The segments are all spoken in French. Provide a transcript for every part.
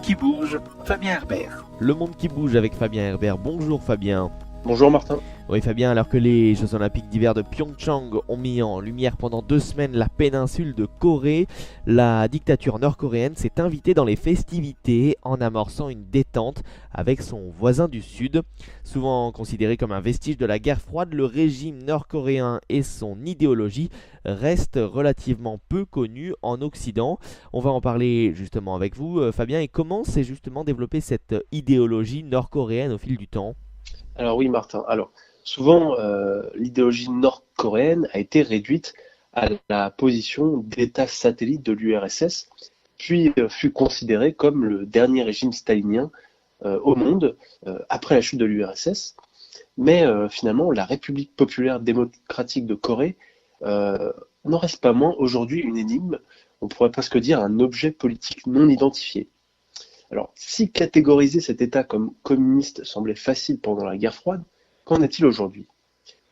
qui bouge, Fabien Herbert. Le monde qui bouge avec Fabien Herbert. Bonjour Fabien. Bonjour Martin. Oui Fabien, alors que les Jeux Olympiques d'hiver de Pyeongchang ont mis en lumière pendant 2 semaines la péninsule de Corée, la dictature nord-coréenne s'est invitée dans les festivités en amorçant une détente avec son voisin du Sud. Souvent considéré comme un vestige de la guerre froide, le régime nord-coréen et son idéologie restent relativement peu connus en Occident. On va en parler justement avec vous Fabien, et comment s'est justement développée cette idéologie nord-coréenne au fil du temps ? Alors oui Martin, souvent l'idéologie nord-coréenne a été réduite à la position d'État satellite de l'URSS, puis fut considérée comme le dernier régime stalinien au monde après la chute de l'URSS. Mais finalement, la République populaire démocratique de Corée n'en reste pas moins aujourd'hui une énigme, on pourrait presque dire un objet politique non identifié. Alors, si catégoriser cet État comme communiste semblait facile pendant la guerre froide, qu'en est-il aujourd'hui ?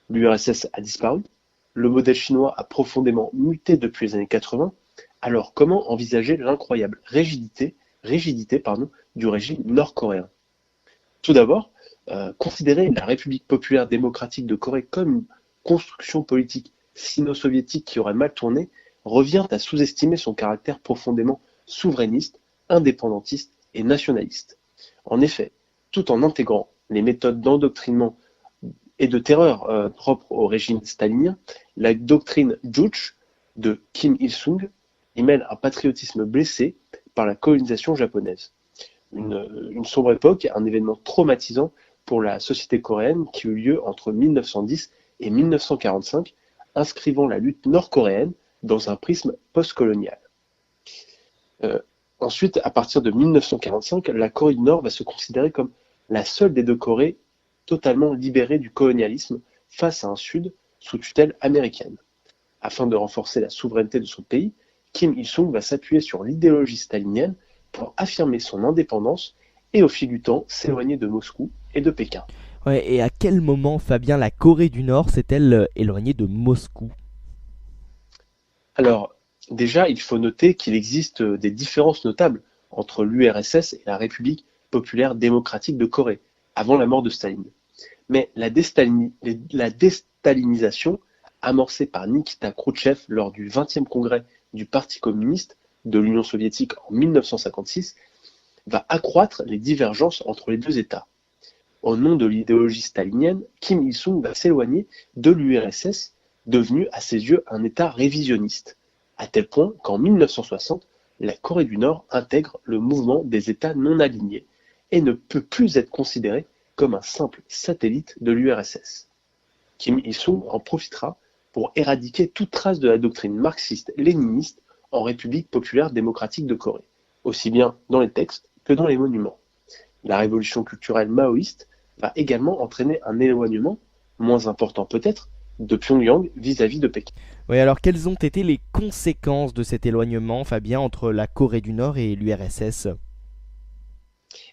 L'URSS a disparu, le modèle chinois a profondément muté depuis les années 80, alors comment envisager l'incroyable rigidité du régime nord-coréen ? Tout d'abord, considérer la République populaire démocratique de Corée comme une construction politique sino-soviétique qui aurait mal tourné revient à sous-estimer son caractère profondément souverainiste, indépendantiste et nationaliste. En effet, tout en intégrant les méthodes d'endoctrinement et de terreur propres au régime stalinien, la doctrine Juche de Kim Il-sung y mêle un patriotisme blessé par la colonisation japonaise. Une sombre époque, un événement traumatisant pour la société coréenne qui eut lieu entre 1910 et 1945, inscrivant la lutte nord-coréenne dans un prisme post-colonial. Ensuite, à partir de 1945, la Corée du Nord va se considérer comme la seule des deux Corées totalement libérée du colonialisme face à un Sud sous tutelle américaine. Afin de renforcer la souveraineté de son pays, Kim Il-sung va s'appuyer sur l'idéologie stalinienne pour affirmer son indépendance et au fil du temps s'éloigner de Moscou et de Pékin. Ouais, et à quel moment, Fabien, la Corée du Nord s'est-elle éloignée de Moscou ? Alors, déjà, il faut noter qu'il existe des différences notables entre l'URSS et la République populaire démocratique de Corée, avant la mort de Staline. Mais la déstalinisation, amorcée par Nikita Khrouchtchev lors du 20e congrès du Parti communiste de l'Union soviétique en 1956, va accroître les divergences entre les deux États. Au nom de l'idéologie stalinienne, Kim Il-sung va s'éloigner de l'URSS, devenu à ses yeux un État révisionniste, à tel point qu'en 1960, la Corée du Nord intègre le mouvement des États non alignés et ne peut plus être considérée comme un simple satellite de l'URSS. Kim Il-sung en profitera pour éradiquer toute trace de la doctrine marxiste-léniniste en République populaire démocratique de Corée, aussi bien dans les textes que dans les monuments. La révolution culturelle maoïste va également entraîner un éloignement, moins important peut-être, de Pyongyang vis-à-vis de Pékin. Oui, alors quelles ont été les conséquences de cet éloignement, Fabien, entre la Corée du Nord et l'URSS ?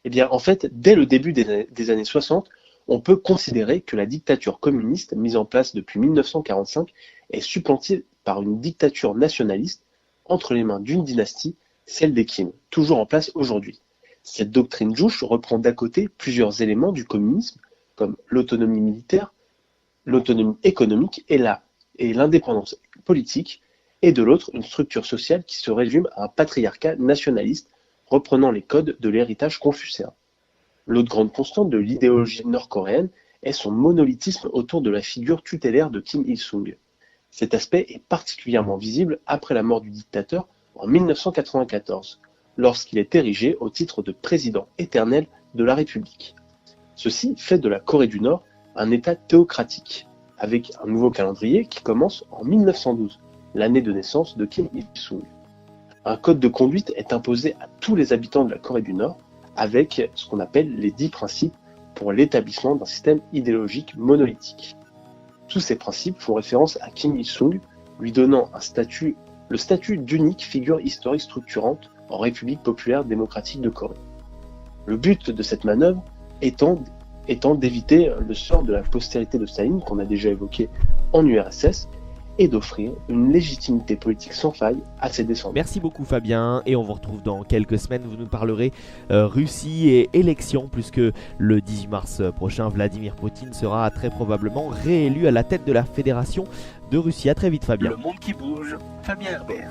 Eh bien, en fait, dès le début des années 60, on peut considérer que la dictature communiste mise en place depuis 1945 est supplantée par une dictature nationaliste entre les mains d'une dynastie, celle des Kim, toujours en place aujourd'hui. Cette doctrine Juche reprend d'à côté plusieurs éléments du communisme, comme l'autonomie militaire, l'autonomie économique et l'indépendance politique, et de l'autre, une structure sociale qui se résume à un patriarcat nationaliste reprenant les codes de l'héritage confucéen. L'autre grande constante de l'idéologie nord-coréenne est son monolithisme autour de la figure tutélaire de Kim Il-sung. Cet aspect est particulièrement visible après la mort du dictateur en 1994, lorsqu'il est érigé au titre de président éternel de la République. Ceci fait de la Corée du Nord un État théocratique, avec un nouveau calendrier qui commence en 1912, l'année de naissance de Kim Il-sung. Un code de conduite est imposé à tous les habitants de la Corée du Nord, avec ce qu'on appelle les 10 principes pour l'établissement d'un système idéologique monolithique. Tous ces principes font référence à Kim Il-sung, lui donnant le statut d'unique figure historique structurante en République populaire démocratique de Corée. Le but de cette manœuvre étant d'éviter le sort de la postérité de Staline, qu'on a déjà évoqué en URSS, et d'offrir une légitimité politique sans faille à ses descendants. Merci beaucoup Fabien, et on vous retrouve dans quelques semaines. Vous nous parlerez Russie et élections, puisque le 18 mars prochain, Vladimir Poutine sera très probablement réélu à la tête de la Fédération de Russie. A très vite Fabien. Le monde qui bouge, Fabien Herbert.